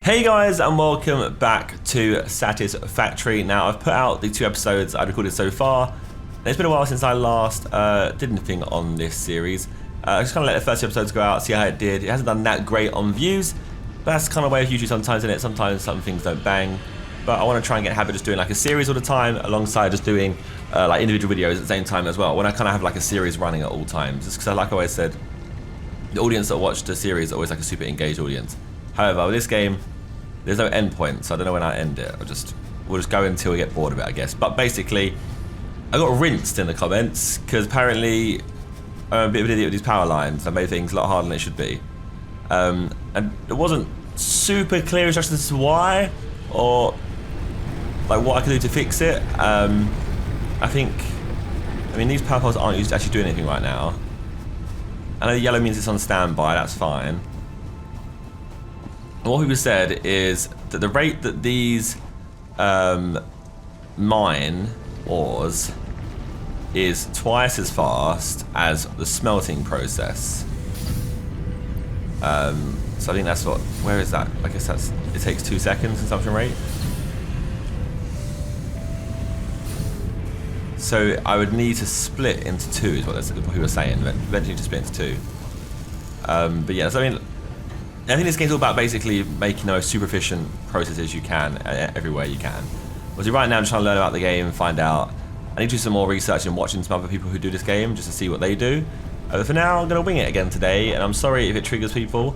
Hey guys, and welcome back to Satisfactory. Now, I've put out the 2 episodes I've recorded so far. It's been a while since I last did anything on this series. I just kind of let the first 2 episodes go out, see how it did. It hasn't done that great on views, but that's kind of way of YouTube sometimes, isn't it? Sometimes some things don't bang. But I want to try and get a habit of just doing like a series all the time, alongside just doing like individual videos at the same time as well. When I kind of have like a series running at all times, just because, like I always said, the audience that watch the series are always like a super engaged audience. However, with this game, there's no end point, so I don't know when I end it. We'll just go until we get bored of it, I guess. But basically, I got rinsed in the comments because apparently I'm a bit of an idiot with these power lines. I made things a lot harder than it should be, and it wasn't super clear instructions as to why or like what I could do to fix it. I mean, these power poles aren't used to actually doing anything right now. I know yellow means it's on standby. That's fine. What people said is that the rate that these mine ores is twice as fast as the smelting process. So I think that's what. Where is that? I guess that's. It takes 2 seconds consumption rate. So I would need to split into 2, is what people were saying. Eventually, to split into 2. But yeah, so I mean. I think this game's all about basically making the most super efficient processes you can everywhere you can. Obviously right now I'm trying to learn about the game and find out. I need to do some more research and watching some other people who do this game just to see what they do. But for now I'm going to wing it again today, and I'm sorry if it triggers people.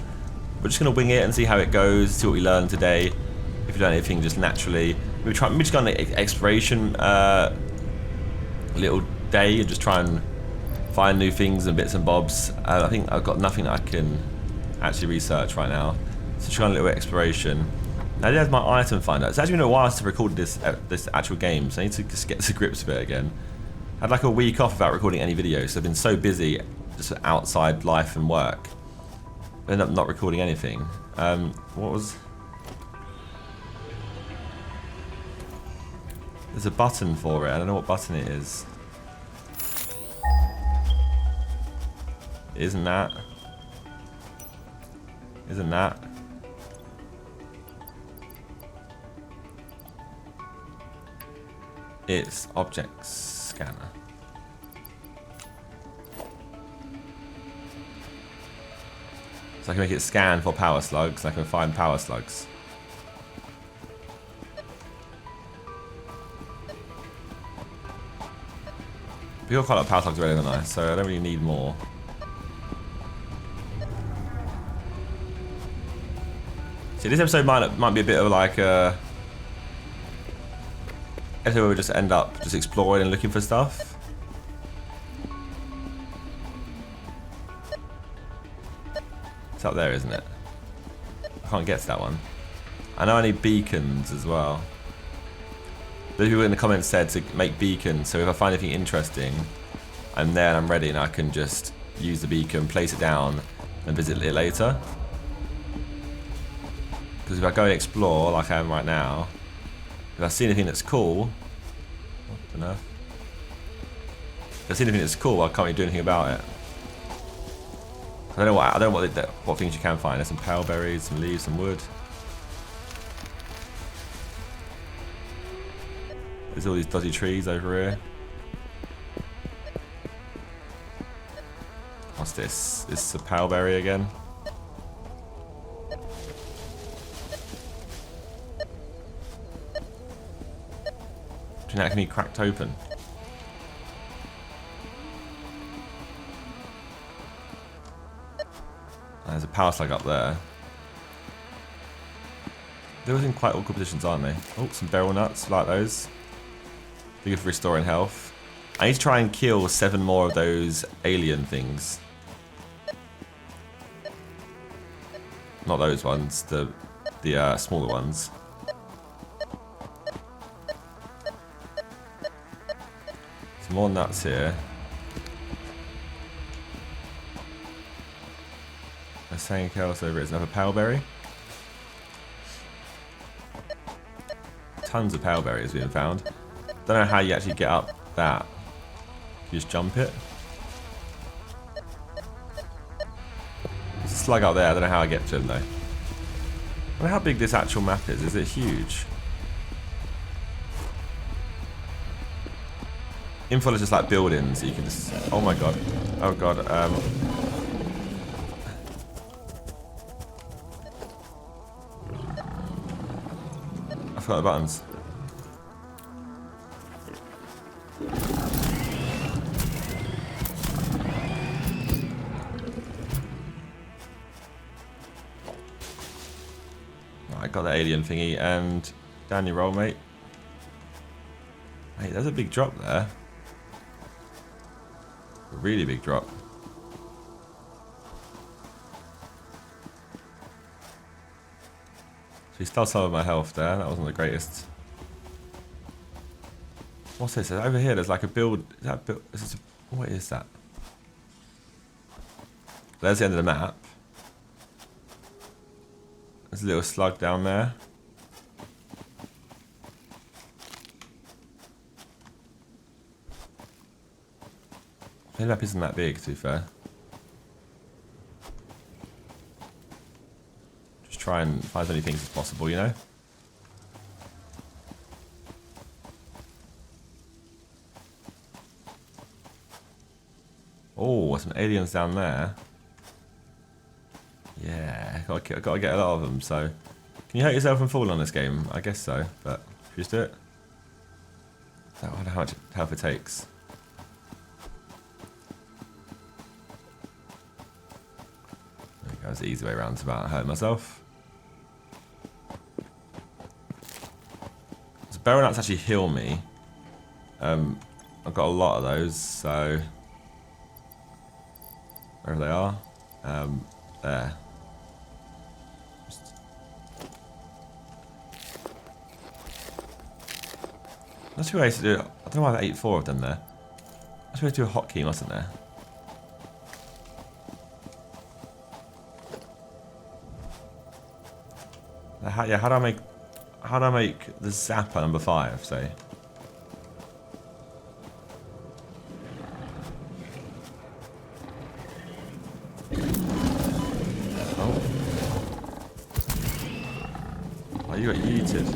We're just going to wing it and see how it goes, see what we learn today. If you learn anything just naturally. We just got an exploration little day and just try and find new things and bits and bobs. I think I've got nothing that I can actually research right now, so trying a little exploration. Now there's my item finder. It's actually been a while since I recorded this actual game, so I need to just get to grips with it again. I had like a week off without recording any videos, so I've been so busy just outside life and work. I ended up not recording anything. What was? There's a button for it. I don't know what button it is. Isn't that? Isn't that? It's object scanner. So I can make it scan for power slugs, and I can find power slugs. We got quite a lot of power slugs already, haven't I? So I don't really need more. See, this episode might be a bit of like a episode where we just end up just exploring and looking for stuff. It's up there, isn't it? I can't get to that one. I know I need beacons as well. The people in the comments said to make beacons, so if I find anything interesting, I'm there and I'm ready, and I can just use the beacon, place it down, and visit it later. Because if I go and explore like I am right now, if I see anything that's cool, what on earth? If I see anything that's cool, I can't really do anything about it. I don't know what things you can find. There's some pale berries, some leaves, some wood. There's all these dodgy trees over here. What's this? This is a pale berry again. That can be cracked open. There's a power slug up there. They're always in quite awkward positions, aren't they? Oh, some beryl nuts, like those. Good for restoring health. I need to try and kill 7 more of those alien things. Not those ones, the smaller ones. More nuts here. There's something else over here. There's another paleberry. Tons of paleberries being found. Don't know how you actually get up that. You just jump it. There's a slug up there. I don't know how I get to him though. wonder how big this actual map is. Is it huge? Info is just like buildings. You can just. Oh my god. Oh god. I forgot the buttons. I got the alien thingy and down your roll, mate. Mate, there's a big drop there. A really big drop. She stole some of my health there. That wasn't the greatest. What's this? Over here, there's like a build. Is that build? Is this a, what is that? There's the end of the map. There's a little slug down there. The map isn't that big, to be fair. Just try and find as many things as possible, you know? Oh, some aliens down there. Yeah, gotta get a lot of them, so... Can you hurt yourself from falling on this game? I guess so, but... Should we just do it? I wonder how much health it takes. There we go, it's the easy way around to about hurting myself. So barrel nuts actually heal me. I've got a lot of those, so... Wherever they are. There. That's two ways to do it. I don't know why I ate 4 of them there. That's two ways to do a hotkey, wasn't there? Yeah, how do I make the Zapper number 5, say? Oh, you got yeeted.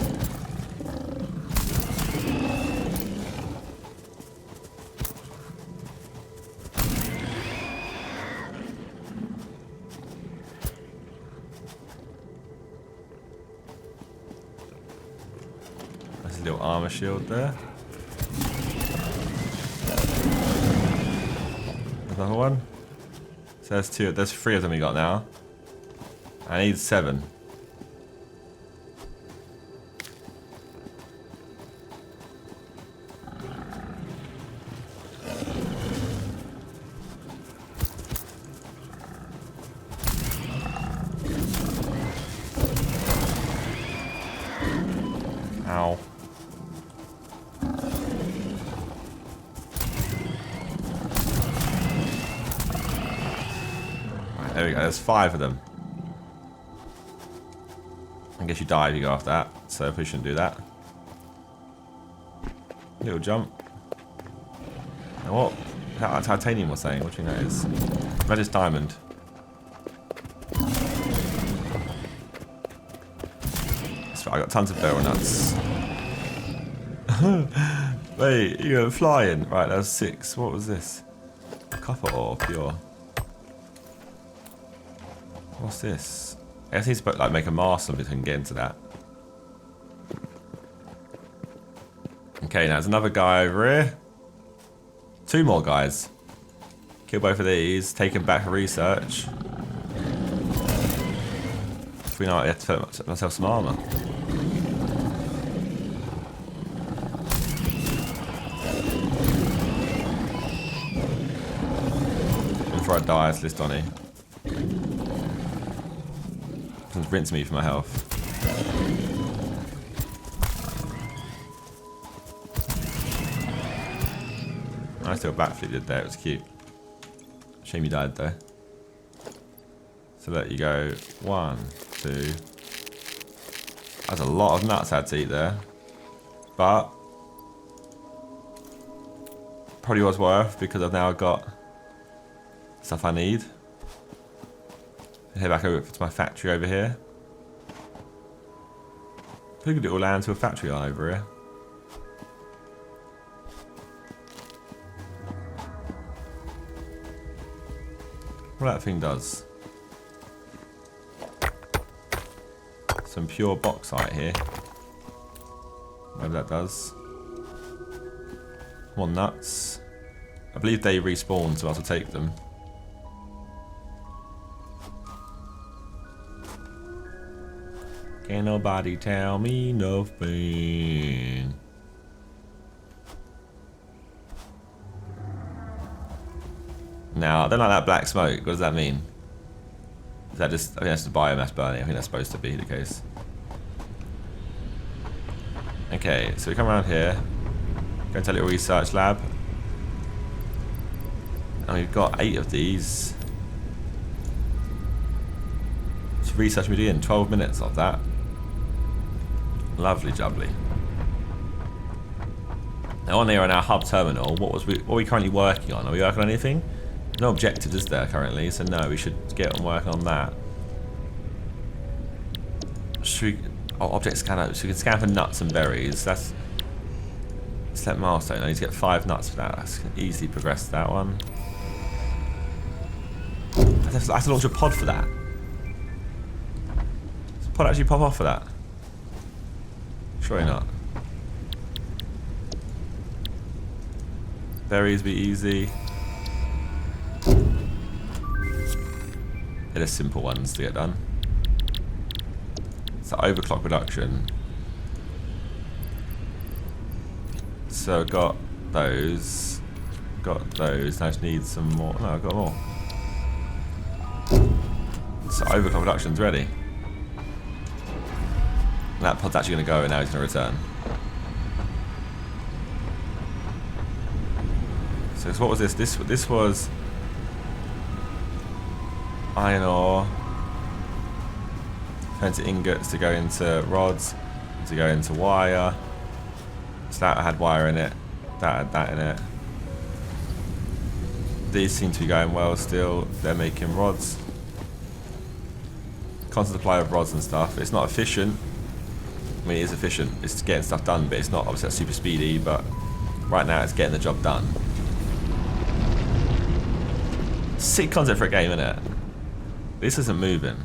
There's a little armor shield there. Another one. So there's 2. There's 3 of them we got now. I need 7. Ow. Right, there we go. There's 5 of them. I guess you die if you go after that, so we shouldn't do that. Little jump. Now what? That titanium was saying, what do you know it is? Red is diamond. That's right, I got tons of barrel nuts. Wait, you're flying. Right, that was 6. What was this? Copper ore, pure. What's this? I guess I need to like make a mask so we can get into that. Okay, now there's another guy over here. 2 more guys. Kill both of these. Take him back for research. We know I have to put myself some armor. Before I die, it's list on it. Rinse me for my health. Nice little backflip did there, it was cute. Shame you died though. So let you go 1, 2. That's a lot of nuts I had to eat there. But probably was worth because I've now got stuff I need. Head back over to my factory over here. think it will land to a factory line over here. What that thing does. Some pure bauxite here. Whatever that does. Come on, nuts. I believe they respawn, so I have to take them. Can't nobody tell me nothing. Now, I don't like that black smoke. What does that mean? Is that just... I think that's the biomass burning. I think that's supposed to be the case. Okay, so we come around here. Go into a little research lab. And we've got 8 of these. Just research media in 12 minutes of that. Lovely jubbly. Now on here on our hub terminal, what are we currently working on? Are we working on anything? There's no objectives, is there, currently? So no, we should get on working on that. Should we... Oh, object scanner. So we can scan for nuts and berries. That's... Select milestone. I need to get 5 nuts for that. I can easily progress that one. I have to launch a pod for that. Does the pod actually pop off for that? Surely not. Berries be easy. They're the simple ones to get done. So overclock reduction. So got those. Got those. Now I just need some more. No, I've got more. So overclock reduction's ready. That pod's actually going to go and now he's going to return. So what was this? This was iron ore. Turn to ingots to go into rods, to go into wire. So that had wire in it. That had that in it. These seem to be going well still. They're making rods. Constant supply of rods and stuff. It's not efficient. I mean, it is efficient. It's getting stuff done, but it's not obviously super speedy. But right now, it's getting the job done. Sick concept for a game, isn't it? This isn't moving.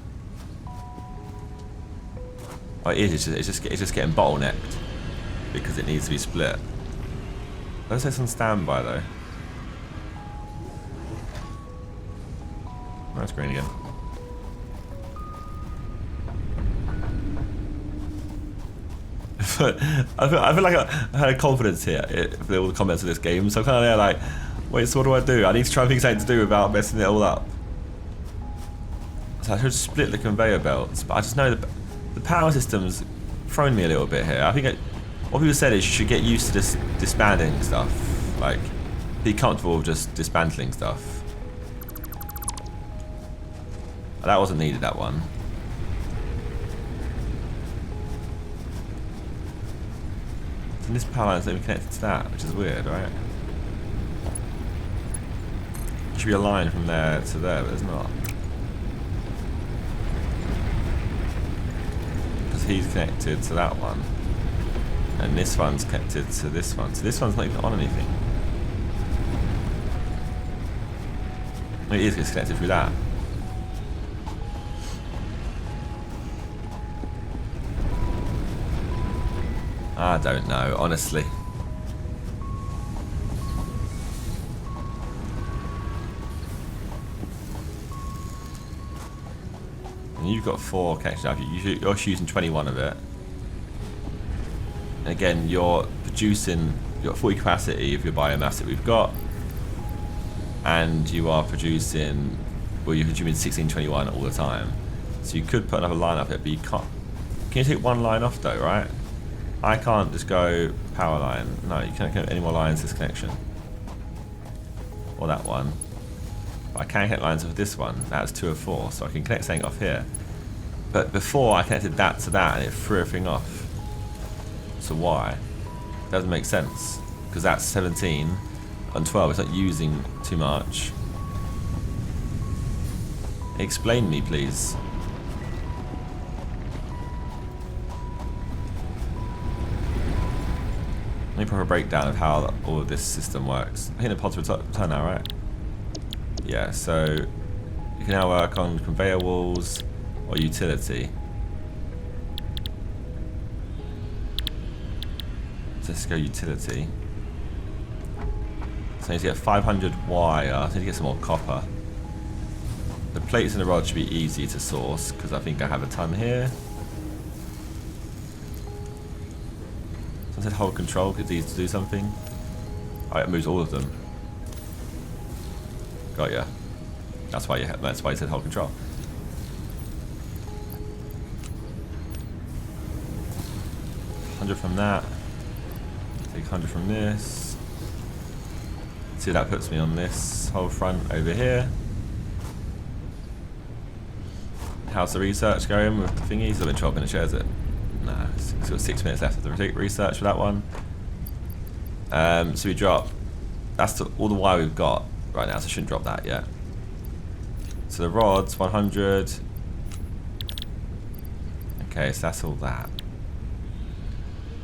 Oh, it is. It's just getting bottlenecked because it needs to be split. Let's say it's on standby though. That's green again. I feel like I had confidence here for all the comments of this game, so I'm kind of there like, wait, so what do? I need to try and think something to do without messing it all up. So I should split the conveyor belts, but I just know the power system's thrown me a little bit here. I think what people said is you should get used to just disbanding stuff, like be comfortable with just dismantling stuff. That wasn't needed, that one. And this power line's not even connected to that, which is weird, right? There should be a line from there to there, but there's not. Because he's connected to that one. And this one's connected to this one. So this one's not even on anything. It is connected through that. I don't know, honestly. And you've got 4 connections up. You're using 21 of it. And again, you're producing, you've got 40 capacity of your biomass that we've got. And you are producing, well, you're consuming 1621 all the time. So you could put another line up here, but you can't. Can you take one line off though, right? I can't just go power line. No, you can't connect any more lines to this connection. Or that one. But I can connect lines with this one. That's 2 of 4, so I can connect something off here. But before I connected that to that and it threw everything off. So why? Doesn't make sense. Because that's 17 and 12. It's not using too much. Explain me, please. me proper breakdown of how all of this system works. I think the pods return now, right? Yeah, so you can now work on conveyor walls or utility. So let's go utility. So I need to get 500 wire. I need to get some more copper. The plates and the rods should be easy to source because I think I have a ton here. Someone said hold control because it's easy to do something. Oh, it moves all of them. Got ya. That's why you said hold control. $100 from that. Take 100 from this. See, that puts me on this whole front over here. How's the research going with the thingy? It's been 12 minutes, is it? Nah, it's got 6 minutes left of the research for that one. So we drop. That's all the wire we've got right now, so I shouldn't drop that yet. So the rods, 100. Okay, so that's all that.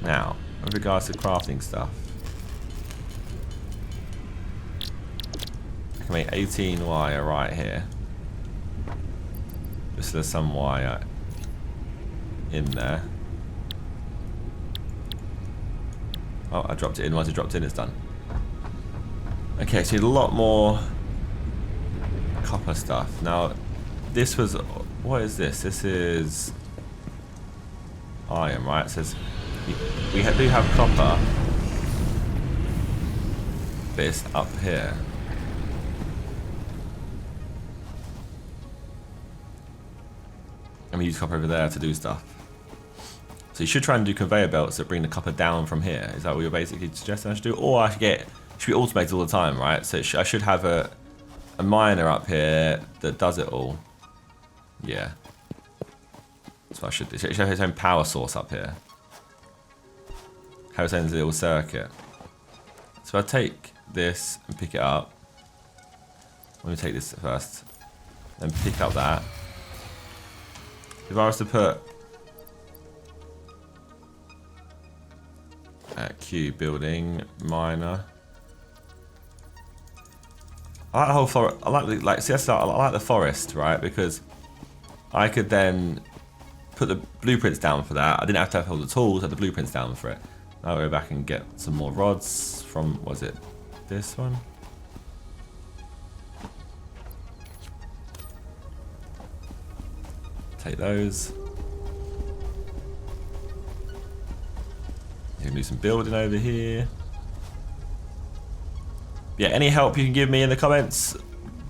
Now, with regards to crafting stuff, I can make 18 wire right here. Just so there's some wire in there. Oh, I dropped it in. Once it dropped in, it's done. Okay, so you need a lot more copper stuff. Now, this was... What is this? This is iron, right? It says we do have copper, but it's up here. And we use copper over there to do stuff. So you should try and do conveyor belts that bring the copper down from here. Is that what you're basically suggesting I should do? Or I should get... It should be automated all the time, right? So I should have a miner up here that does it all. Yeah. So I should... It should have its own power source up here. Have its own little circuit. So I take this and pick it up. Let me take this first. Then pick up that. If I was to put Q building miner, I like the whole forest. I like see, I like the forest, right? Because I could then put the blueprints down for that. I didn't have to have all the tools. I had the blueprints down for it. I'll go back and get some more rods from, was it this one? Take those. You can do some building over here. Yeah, any help you can give me in the comments,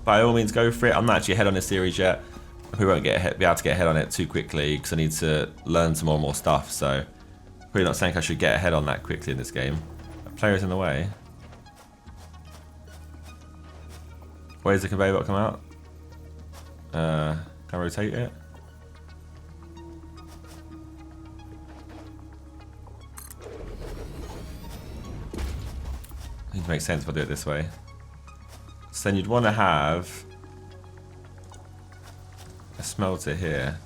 by all means go for it. I'm not actually ahead on this series yet. We won't be able to get ahead on it too quickly because I need to learn some more and more stuff. So, probably not saying I should get ahead on that quickly in this game. That player's in the way. Where's the conveyor belt come out? Can I rotate it? It makes sense if I do it this way. So then you'd want to have a smelter here.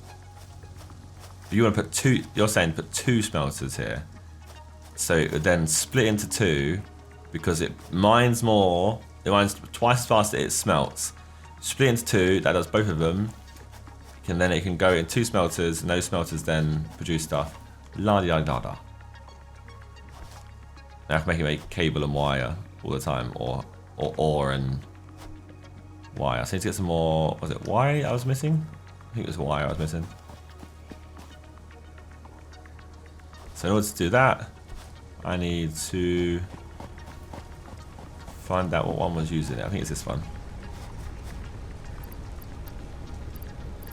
But you want to put two, you're saying put two smelters here. So it would then split into two because it mines more, it mines twice as fast as it smelts. Split into two, that does both of them. And then it can go in two smelters and those smelters then produce stuff. La-di-da-da-da. Now I can make cable and wire all the time, or ore and wire. So I need to get some more. Was it wire I was missing? I think it was wire I was missing. So in order to do that, I need to find out what one was using it. I think it's this one.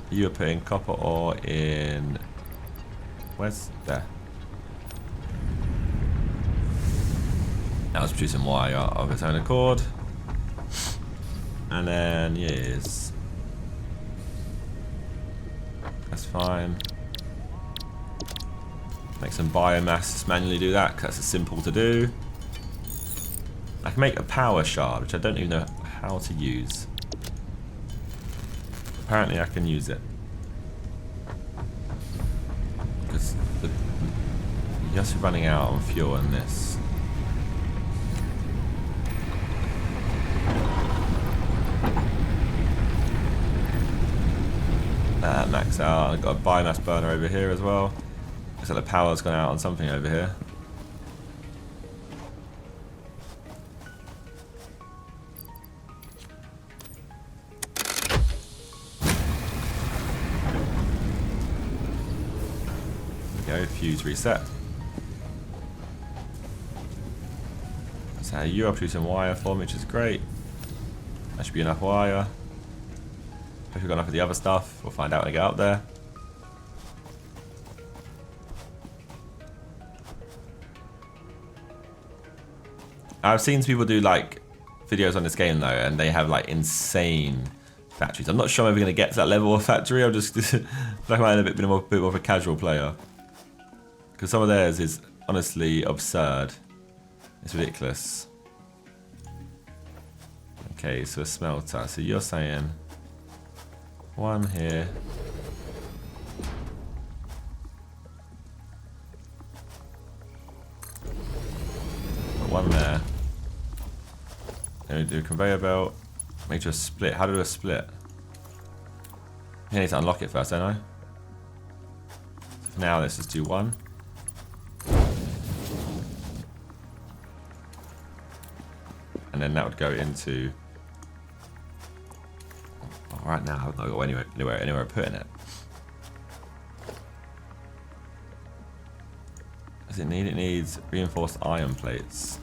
You are putting copper ore in. Where's there? Now it's producing wire of its own accord. And then, yes. That's fine. Make some biomass, just manually do that, because that's simple to do. I can make a power shard, which I don't even know how to use. Apparently I can use it. Because you're just running out on fuel in this. this out. I've got a biomass burner over here as well. Looks like the power's gone out on something over here. There we go, fuse reset. So you're producing wire for me, which is great. That should be enough wire. Hope we've got enough of the other stuff. We'll find out when I get up there. I've seen people do like videos on this game though, and they have like insane factories. I'm not sure I'm ever going to get to that level of factory. I'm just like I'm a bit more of a casual player. Because some of theirs is honestly absurd. It's ridiculous. Okay, so a smelter. So you're saying one here. One there. Then we do a conveyor belt. Make sure a split. How do we do a split? I need to unlock it first, don't I? So for now, let's just do one. And then that would go into. Oh, right now, I haven't got anywhere putting it. Does it need? It needs reinforced iron plates.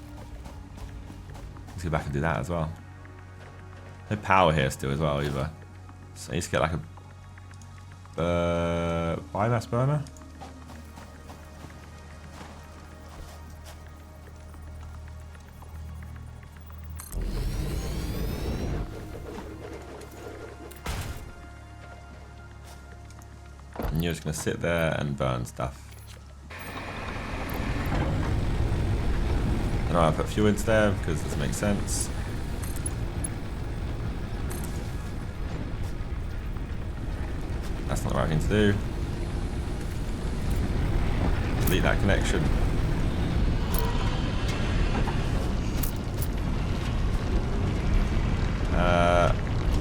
Let's go back and do that as well. No power here still as well either. So I need to get like a biomass burner. And you're just going to sit there and burn stuff. And I'll put fuel into there because this makes sense. That's not the right thing to do. Delete that connection.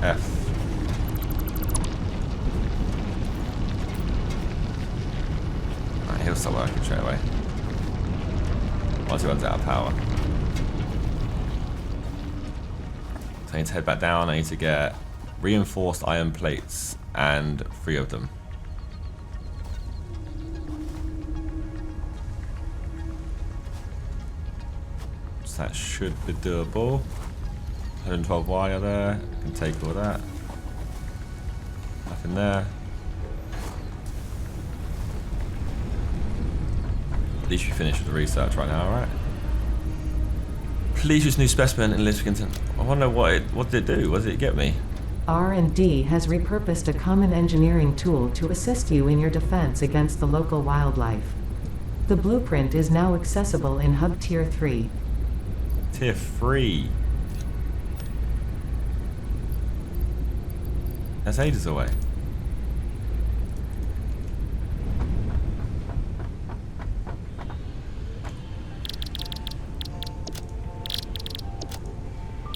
F. Right, he'll start working straight away. Once he runs out of power. So I need to head back down. I need to get reinforced iron plates and 3 of them. So that should be doable. 112 wire there. I can take all that. Nothing there. At least you finished with the research right now, alright? Please use new specimen in Liffords. I wonder what did it do? What did it get me? R&D has repurposed a common engineering tool to assist you in your defense against the local wildlife. The blueprint is now accessible in Hub Tier 3. Tier 3? That's ages away.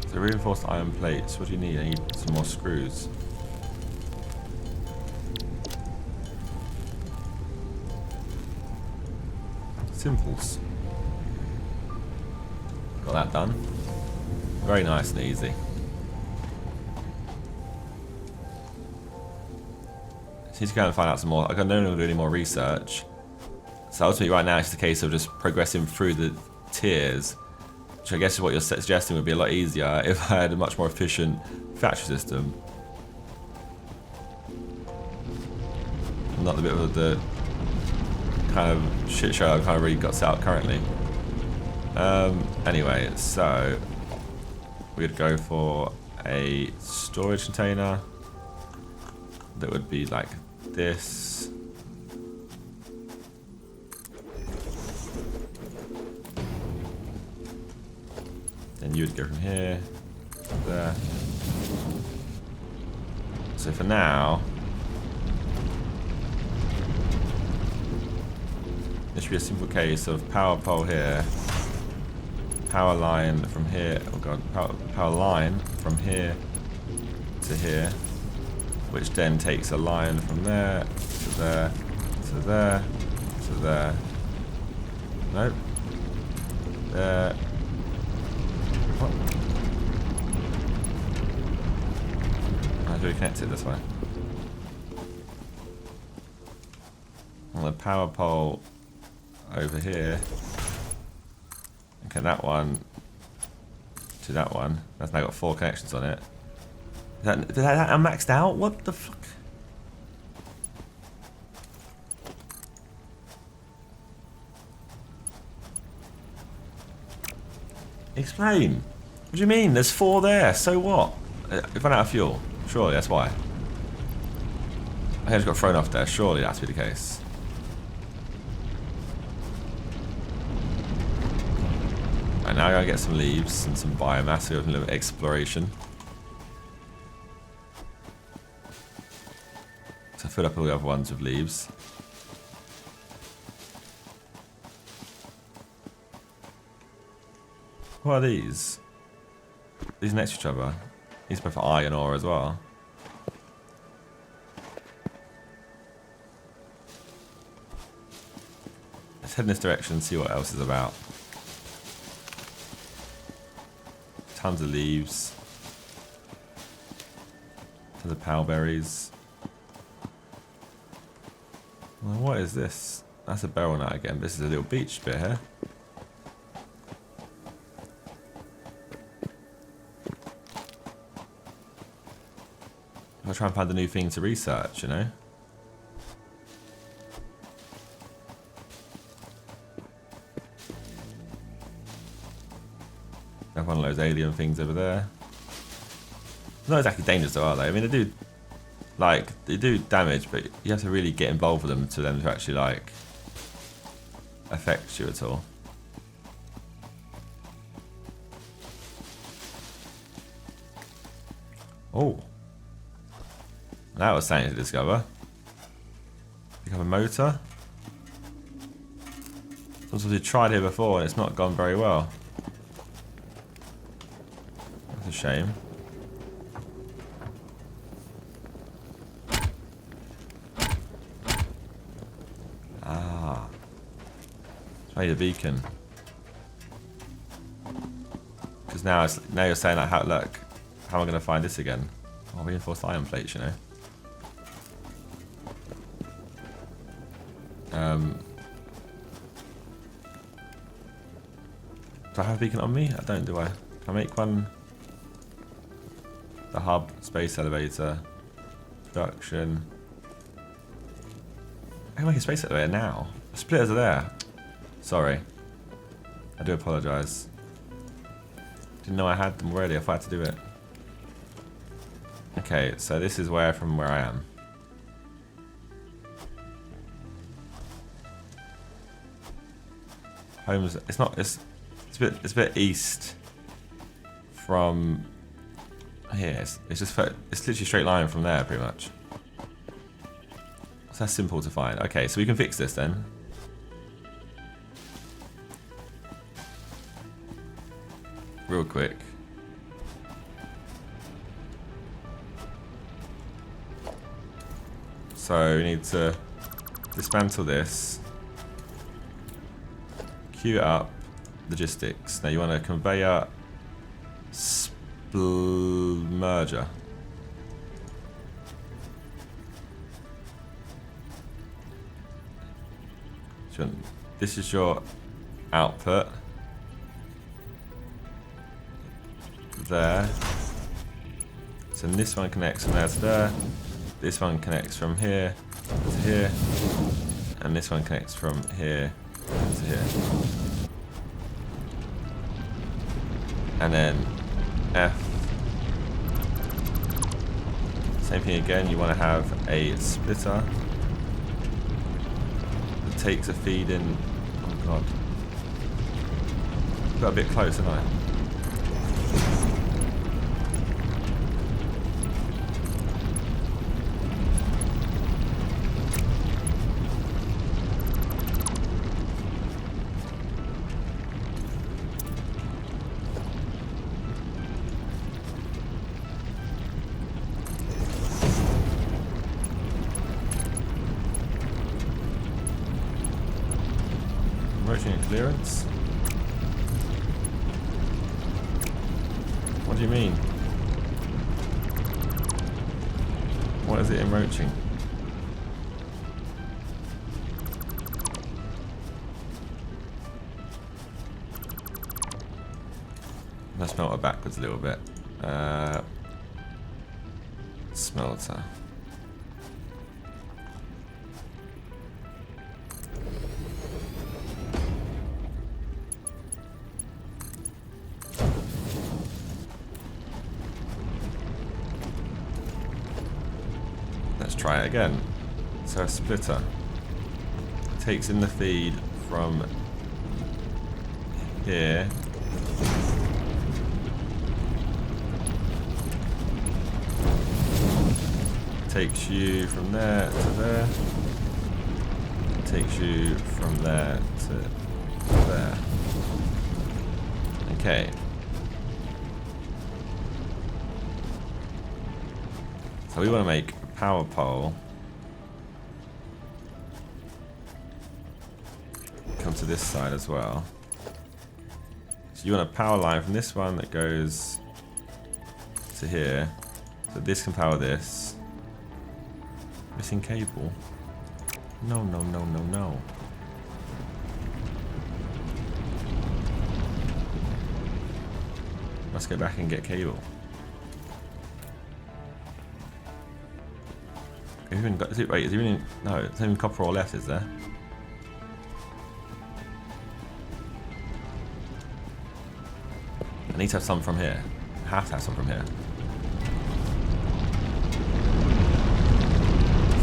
So reinforced iron plates. What do you need? I need some more screws. Simples. Got that done. Very nice and easy. Just need to go and find out some more. I don't know do any more research. So ultimately right now it's just a case of just progressing through the tiers. Which I guess is what you're suggesting would be a lot easier if I had a much more efficient factory system. Not the bit of the kind of shit show I've kind of really got set up currently. Anyway, so we'd go for a storage container that would be like this. Then you would go from here to there. So for now, this should be a simple case of power pole here, power line from here. Oh god, power line from here to here. which then takes a line from there to there to there to there. Nope. There. What? How do we connect it this way? On the power pole over here. Okay, that one to that one. That's now got 4 connections on it. Is that maxed out? What the fuck? Explain. What do you mean? There's 4 there. So what? We've run out of fuel. Surely that's why. I just got thrown off there. Surely that's to be the case. Right, now I gotta get some leaves and some biomass. So we have a little bit of exploration. So fill up all the other ones with leaves. What are these? These next to each other. These are both iron ore as well. Let's head in this direction and see what else is about. Tons of leaves. Tons of powberries. Well, what is this? That's a barrel nut again. This is a little beach bit here. I'll try and find a new thing to research, you know? Have one of those alien things over there. They're not exactly dangerous though, are they? I mean, they do damage, but you have to really get involved with them to them to actually, like, affect you at all. Oh. That was something to discover. Pick up a motor. Something we've tried here before and it's not gone very well. That's a shame. Ah. Try the beacon. Because now you're saying like, how am I going to find this again? Oh, reinforced iron plates, you know. Do I have a beacon on me? I don't, do I? Can I make one? The hub, space elevator, production. I can make a space elevator now. The splitters are there. Sorry. I do apologise. Didn't know I had them already. I thought I had to do it. Okay, so this is from where I am. Homes. It's a bit east from here. It's literally a straight line from there, pretty much. So that's simple to find. Okay, so we can fix this then. Real quick. So we need to dismantle this. Queue it up. Logistics. Now you want a conveyor merger. This is your output. There. So this one connects from there to there. This one connects from here to here. And this one connects from here to here. And then F. Same thing again, you want to have a splitter that takes a feed in. Oh god. Got a bit close, haven't I? Encroaching in clearance? What do you mean? What is it encroaching? Let's smelt it backwards a little bit. Smelter. Let's try it again. So a splitter takes in the feed from here. Takes you from there to there. Takes you from there to there. Okay. So we want to make a power pole. Come to this side as well. So you want a power line from this one that goes to here. So this can power this. Missing cable. No, no, no, no, no. Let's go back and get cable. Even got, is it, wait, is there even, no, there's even copper ore left, is there? I need to have some from here. I have to have some from here.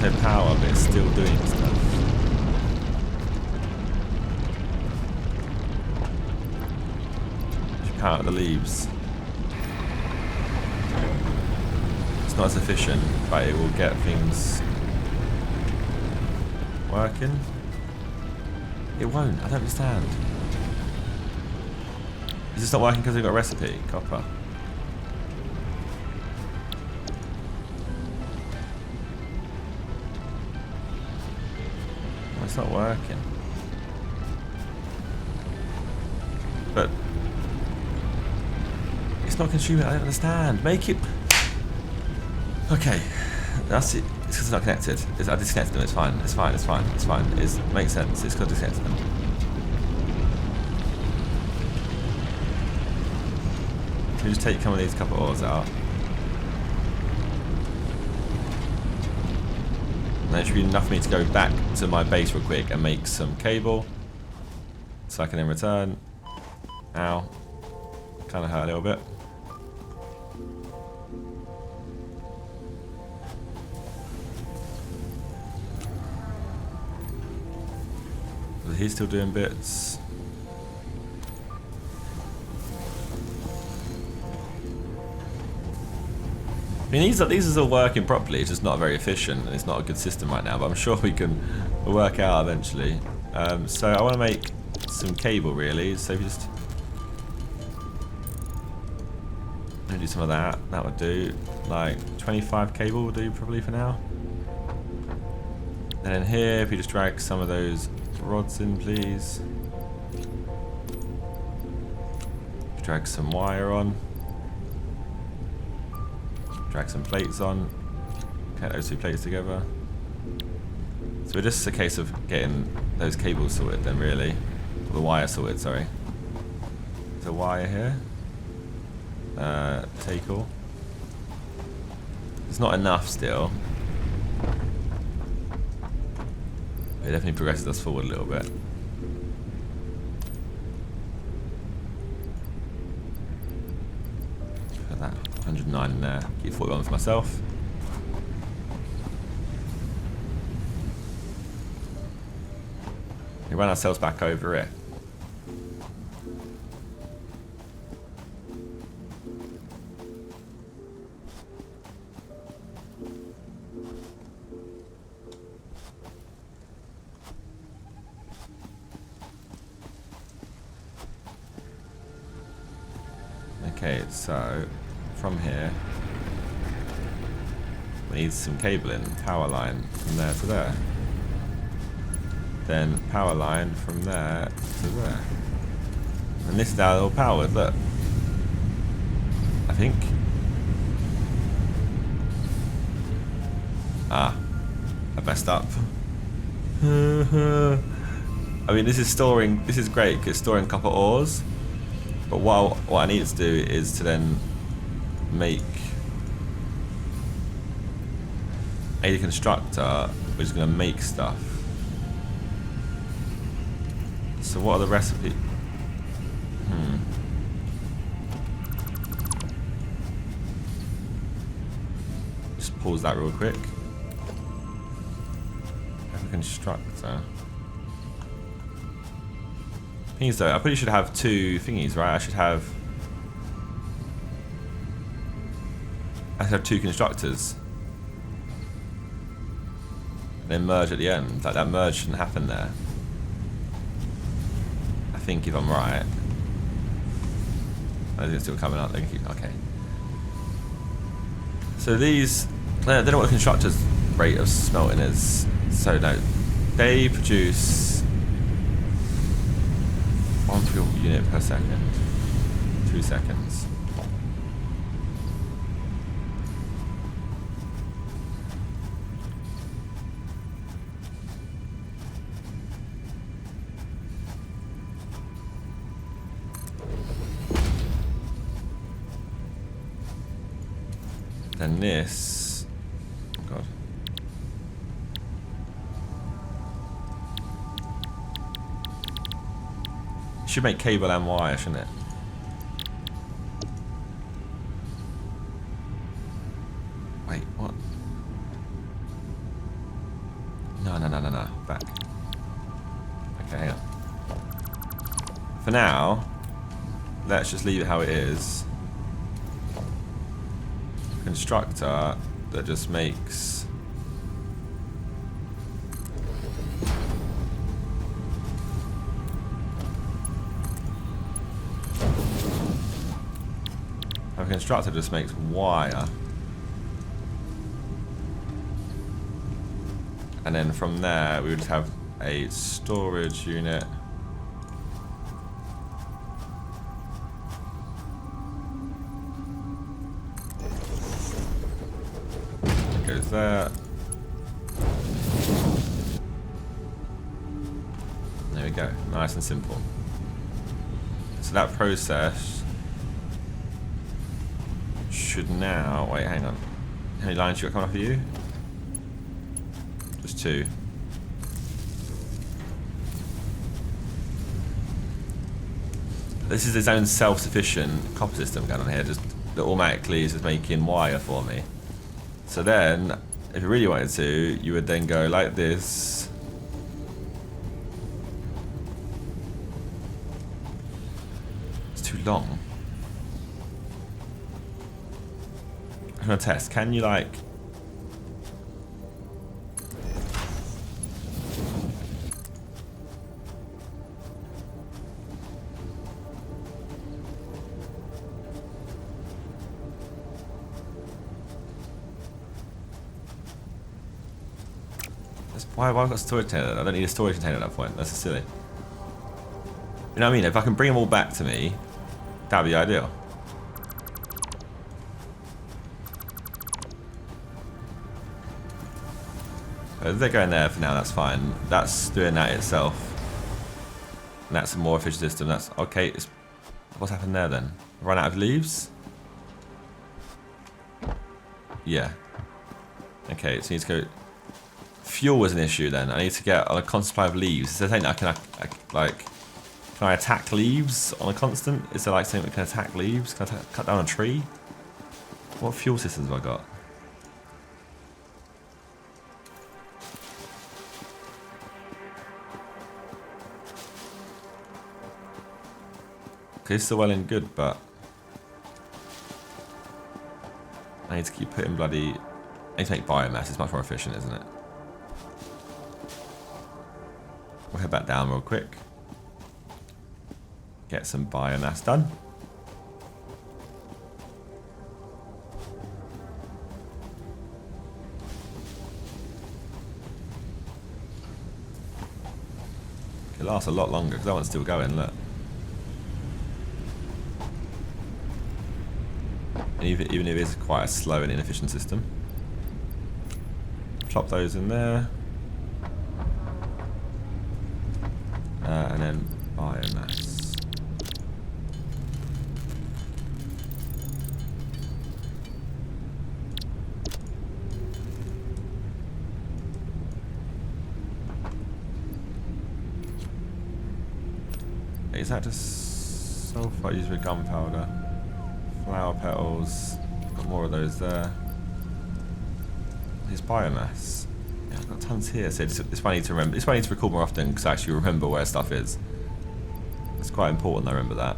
No power, but it's still doing stuff. Just power the leaves. It's not as efficient, but it will get things working. It won't. I don't understand. Is this not working because we've got a recipe? Copper. It's not working. But it's not consuming. I don't understand. Make it. Okay, that's it. It's because it's not connected. I disconnected them. It's fine. It's fine. It's fine. It's fine. It makes sense. It's because I disconnected them. Can you just take some of these copper ores out? That should be enough for me to go back to my base real quick and make some cable. So I can then return. Ow. Kind of hurt a little bit. He's still doing bits. I mean, these are all working properly. It's just not very efficient, and it's not a good system right now. But I'm sure we can work out eventually. So I want to make some cable, really. So if you just do some of that, that would do. Like 25 cable will do probably for now. And then here, if you just drag some of those rods in, please. Drag some wire on. Drag some plates on. Connect those two plates together. So it's just a case of getting those cables sorted then, really. Or the wire sorted, sorry. There's a wire here. Take all. It's not enough still. It definitely progresses us forward a little bit. Put that 109 in there. Keep 41 for myself. We run ourselves back over it. Okay, so from here we need some cabling, power line from there to there. Then power line from there to there. And this is now all powered, look. I think. Ah, I messed up. I mean, this is great because it's storing copper ores. But what I need to do is to then make a constructor which is going to make stuff. So what are the recipes? Just pause that real quick. Have a constructor. Things though, I probably should have two thingies, right? I should have two constructors. And then merge at the end. Like that merge shouldn't happen there. I think if I'm right. I think it's still coming out. Okay. So these, I don't know what the constructor's rate of smelting is. So no, they produce 1 fuel unit per second. 2 seconds. Then this, oh god. Should make cable and wire, shouldn't it? Wait, what? No. Back. Okay, hang on. For now, let's just leave it how it is. Constructor that just makes wire, and then from there we would have a storage unit. Goes there. There we go. Nice and simple. So that process should now... Wait, hang on. How many lines you got coming off of you? Just 2. This is its own self-sufficient copper system going on here. Just that automatically is just making wire for me. So then, if you really wanted to, you would then go like this. It's too long. I'm gonna test. Can you like... Why have I got a storage container? I don't need a storage container at that point. That's silly. You know what I mean? If I can bring them all back to me, that would be ideal. If they're going there for now, that's fine. That's doing that itself. And that's a more efficient system. That's okay. What's happened there then? Run out of leaves? Yeah. Okay, so you need to go... Fuel was an issue then. I need to get on a constant supply of leaves. Is there something can I attack leaves on a constant? Is there like something that can attack leaves? Can I cut down a tree? What fuel systems have I got? Okay, it's still well and good, but I need to keep putting bloody... I need to make biomass. It's much more efficient, isn't it? We'll head back down real quick. Get some biomass done. It lasts a lot longer because that one's still going, look. And even if it's quite a slow and inefficient system. Plop those in there. And then biomass. Is that just sulfur used with gunpowder? Flower petals. Got more of those there. Here's biomass. Yeah, I've got tons here. So it's why I need to remember. It's why I need to record more often because I actually remember where stuff is. It's quite important I remember that.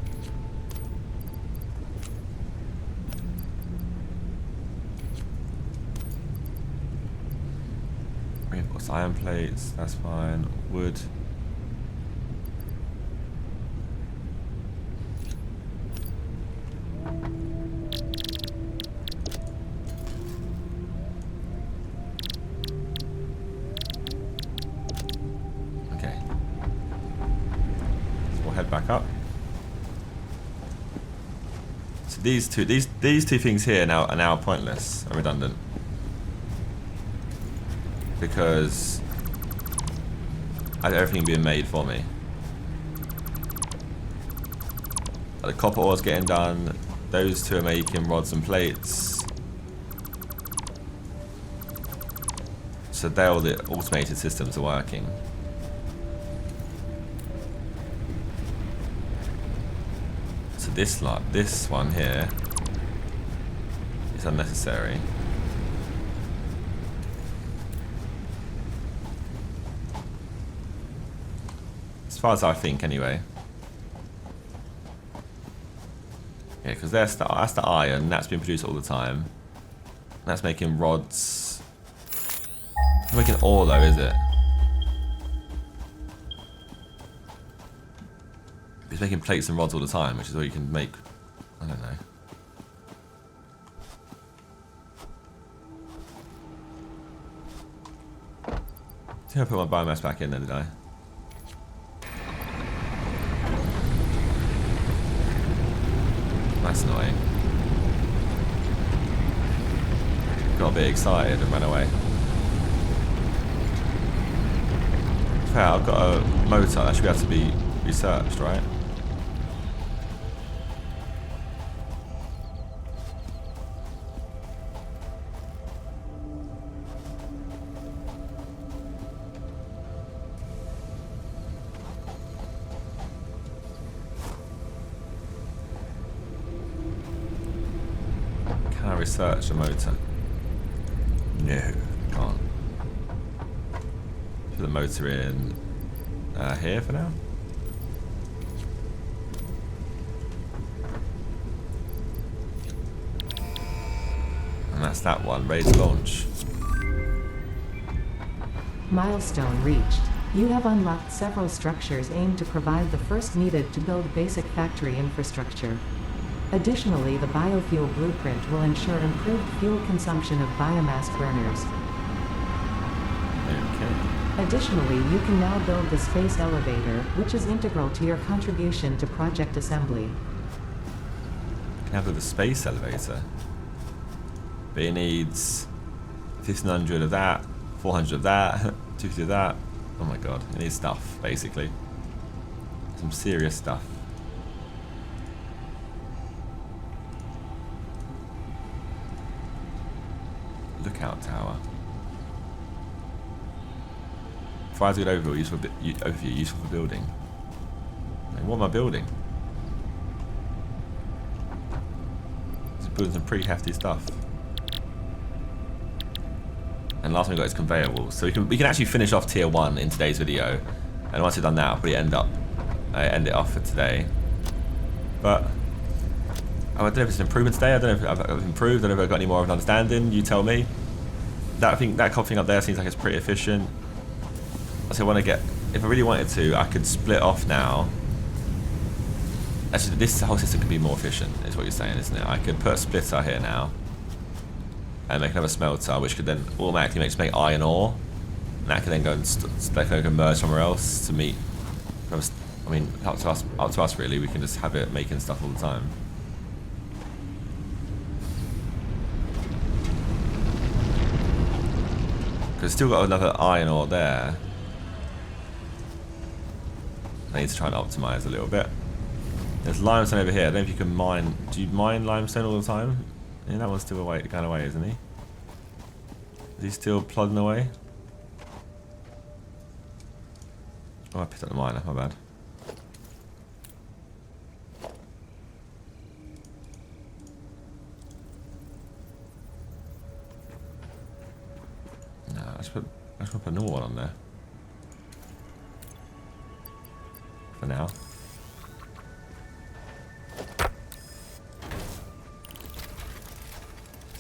Reinforced iron plates. That's fine. Wood. Back up. So these two things here are now pointless and redundant because I have everything being made for me. The copper ore's getting done. Those two are making rods and plates. So all the automated systems are working. This one here is unnecessary. As far as I think, anyway. Yeah, because that's the iron. That's being produced all the time. That's making rods. It's making ore, though, is it? It's making plates and rods all the time, which is what you can make. I don't know. I think I put my biomass back in there, did I? That's annoying. Got a bit excited and ran away. Fair, I've got a motor that should be able to be researched, right? Can I research the motor? No, can't. Put the motor in here for now. And that's that one, ready to launch. Milestone reached. You have unlocked several structures aimed to provide the first needed to build basic factory infrastructure. Additionally, the biofuel blueprint will ensure improved fuel consumption of biomass burners. Okay. Additionally, you can now build the space elevator, which is integral to your contribution to project assembly. Can I have the space elevator? But it needs 1500 of that, 400 of that, 250 of that. Oh my god, it needs stuff, basically. Some serious stuff. Lookout tower. Provides a good overview, useful for building. Like, what am I building? Just building some pretty hefty stuff. And last one we got is conveyor walls. So we can actually finish off tier 1 in today's video. And once we've done that, I'll probably end it off for today. But I don't know if it's an improvement today. I don't know if I've improved. I don't know if I've got any more of an understanding. You tell me. That cop thing up there seems like it's pretty efficient. So I want to get. If I really wanted to, I could split off now. Actually, this whole system could be more efficient. Is what you're saying, isn't it? I could put a splitter here now, and make another smelter, which could then automatically make iron ore, and that could then go and merge somewhere else to meet I mean, up to us really. We can just have it making stuff all the time. Because still got another iron ore there. I need to try and optimize a little bit. There's limestone over here. I don't know if you can mine. Do you mine limestone all the time? Yeah, that one's still going away, isn't he? Is he still plodding away? Oh, I picked up the miner. My bad. No, I just put a normal one on there. For now.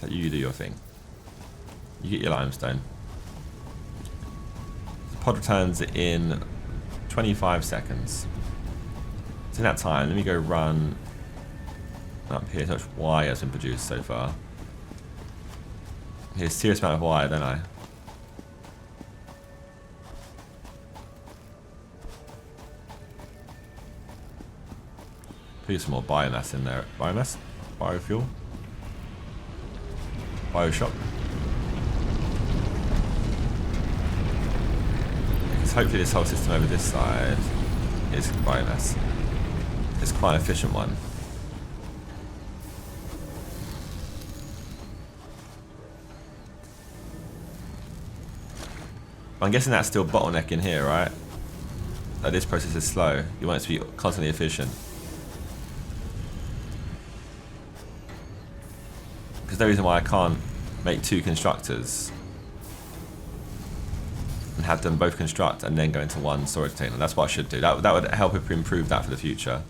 So you do your thing. You get your limestone. The pod returns in 25 seconds. So in that time, let me go run up here. So much wire has been produced so far. Here's a serious amount of wire, don't I? Put some more biomass in there. Biomass? Biofuel? Bioshock? Because hopefully this whole system over this side is biomass. It's quite an efficient one. I'm guessing that's still bottlenecking here, right? That this process is slow. You want it to be constantly efficient. There's no reason why I can't make 2 constructors and have them both construct and then go into 1 storage container. That's what I should do. That would help improve that for the future.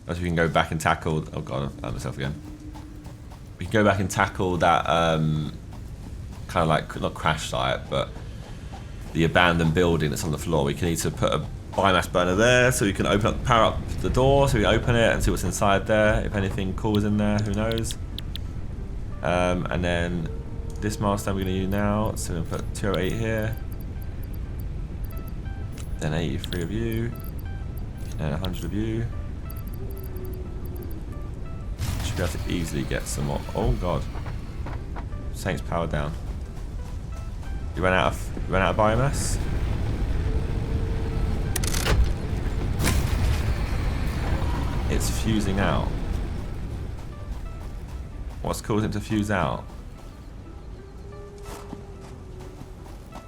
As we can go back and tackle. Oh god, I found myself again. We can go back and tackle that kind of like not crash site, but the abandoned building that's on the floor. We can need to put a biomass burner there so we can power up the door so we open it and see what's inside there. If anything cool is in there, who knows. And then this milestone we're going to use now, so we're going to put 208 here, then 83 of you, and 100 of you. Should be able to easily get some more. Oh god, Saints powered down. You ran out of biomass. It's fusing out. What's causing it to fuse out?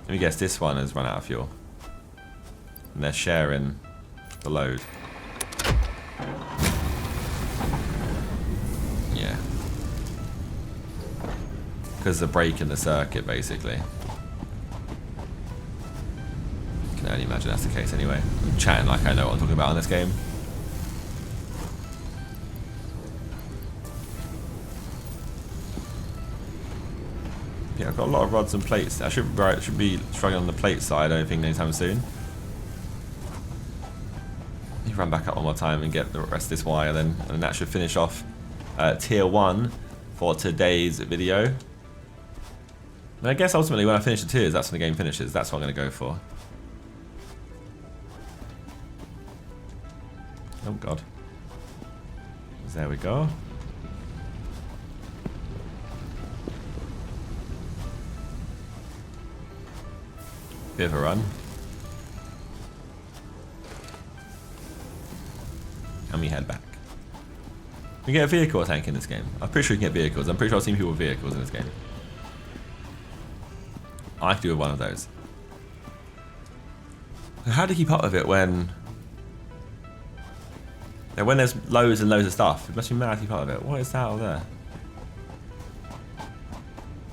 Let me guess, this one has run out of fuel. And they're sharing the load. Yeah. Because they're breaking the circuit, basically. I can only imagine that's the case anyway. I'm chatting like I know what I'm talking about in this game. Yeah, I've got a lot of rods and plates. I should be struggling on the plate side, I don't think anytime soon. You run back up one more time and get the rest of this wire then, and that should finish off tier 1 for today's video. And I guess ultimately when I finish the tiers, that's when the game finishes. That's what I'm going to go for. Oh god. There we go. Bit of a run. And we head back. We get a vehicle tank in this game. I'm pretty sure you can get vehicles. I'm pretty sure I've seen people with vehicles in this game. I could do with one of those. How do you keep up with it when there's loads and loads of stuff? It must be mad to keep up with it. What is that out there?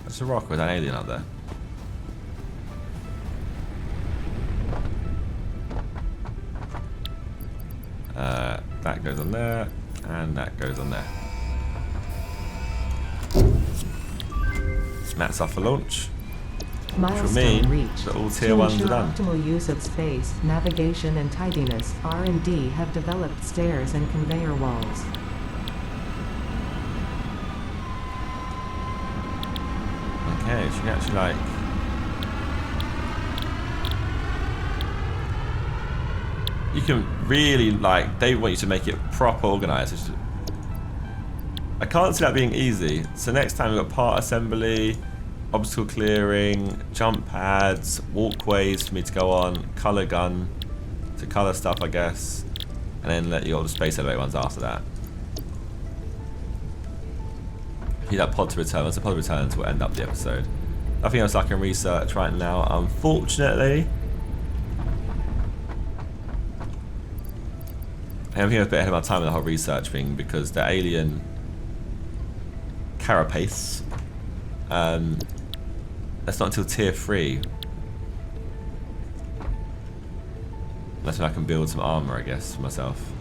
That's a rock with an alien up there. That goes on there, and that goes on there. That's off for launch. Milestone reached. That all tier 1s are done. Optimal use of space, navigation and tidiness, R&D have developed stairs and conveyor walls. Okay, so you can actually like. You can really like. They want you to make it proper organised. I can't see that being easy. So next time we've got part assembly, obstacle clearing, jump pads, walkways for me to go on, colour gun to colour stuff, I guess, and then let you all the space elevator ones after that. Need that pod to return. Once the pod returns, we'll end up the episode. Nothing else I can research right now, unfortunately. I'm thinking I was a bit ahead of my time with the whole research thing because the alien carapace, that's not until tier 3. That's when I can build some armor, I guess, for myself.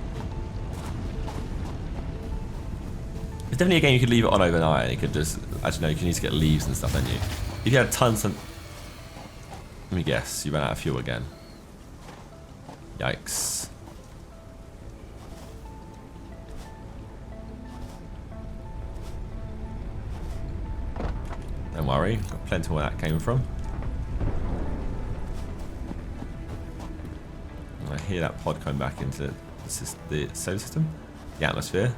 It's definitely a game you could leave it on overnight and you could just, I don't know, you need to get leaves and stuff, don't you? If you had tons of... Let me guess, you ran out of fuel again. Yikes. Don't worry, got plenty where that came from. I hear that pod coming back into the solar system, the atmosphere.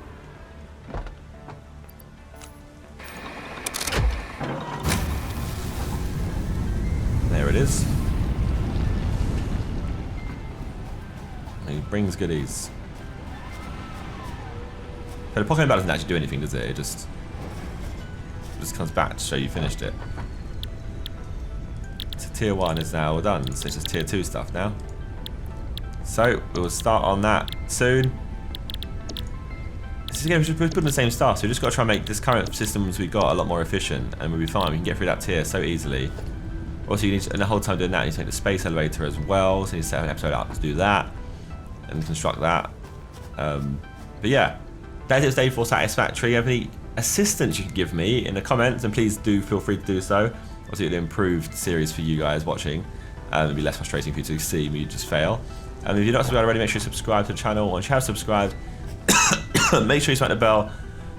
There it is. He brings goodies. But the pod coming back doesn't actually do anything, does it? It just comes back to show you finished it. So tier 1 is now done, so it's just tier 2 stuff now. So we'll start on that soon. This is again, we're putting the same stuff, so we've just got to try and make this current systems we've got a lot more efficient, and we'll be fine. We can get through that tier so easily. Also, you need to, and the whole time doing that, you need to make the space elevator as well. So you need to set an episode up to do that and construct that. But yeah, that is day 4 Satisfactory. Have any assistance you can give me in the comments, and please do feel free to do so. Obviously, it'll improve the series for you guys watching. It'll be less frustrating for you to see me just fail. If you're not subscribed already, make sure you subscribe to the channel. Once you have subscribed, make sure you smack the bell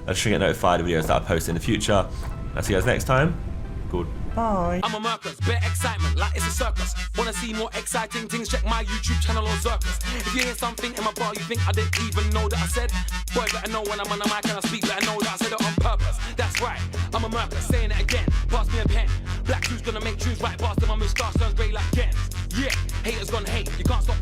and get notified of videos that I post in the future. I'll see you guys next time. Goodbye. I'm a Mercus, bare excitement like it's a circus. Wanna see more exciting things? Check my YouTube channel on Zerkaa. If you hear something in my bar you think I didn't even know that I said, boy, better know when I'm on the mic and I speak, better know that I said it on purpose. That's right, I'm a Mercus, saying it again. Pass me a pen. Black tunes gonna make tunes right past them. My moustache turns grey like Ken. Yeah, haters gonna hate. You can't stop